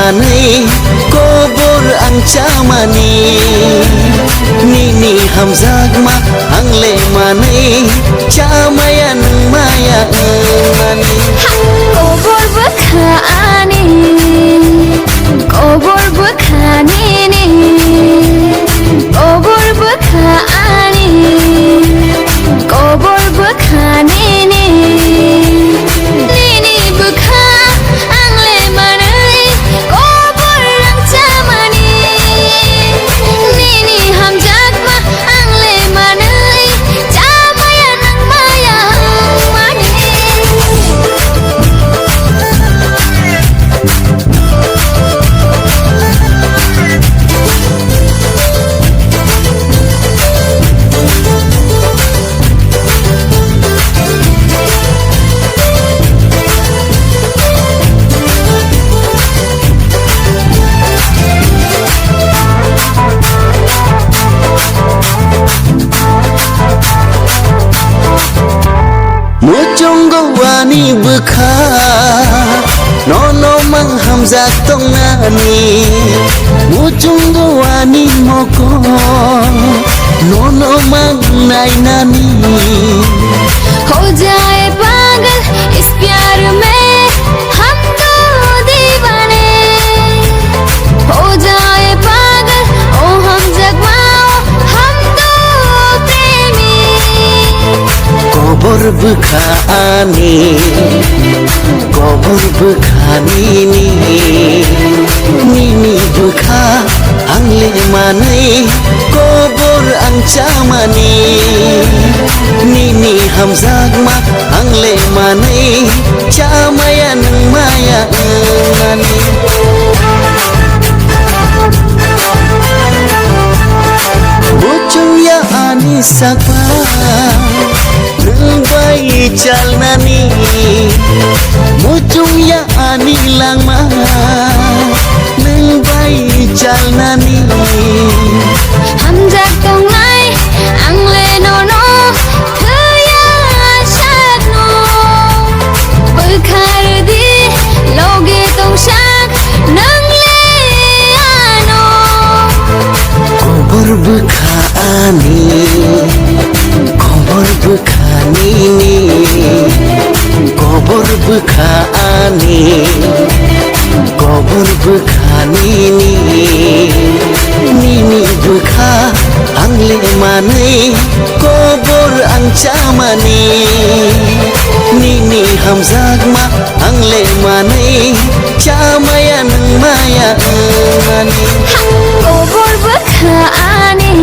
manai kobor ang chamani nini hamzag ma ang le manai chamaya nang maya mani kobor bekhani kobor bekhani ni kobor bekhani kobor bekhani ni nini bekha ang le manai kobor ang chamani nini hamjak ma ang le manai chamaya nang maya mani Mujunggo wani bekha nono mang hamzak tong nani Mujunggo wani moko nono mang nai nani हो जाए पागल इस प्यार में हम तो दीवाने हो जाए पागल ओ हम जगमाओ हम तो प्रेमी kobor bekha ani kobor bekha nini nini bekha ang le manai kobor ang chamani nini hamzag ma ang le manai chamaya nang maya mani bocung ya ani sakpa nang bai chal nani bocung ya ani lang ma nang bai chal nani हम जग तों nai ang le no no thaya shagno bukhar di loge tong shag nang le ano kobor bekha ani kobor bekha nini kobor bekha ani kobor bekha nini nini bekha ang le manai kobor ang chamani nini hamzag ma ang le manai chamaya nang maya mani kobor bekhani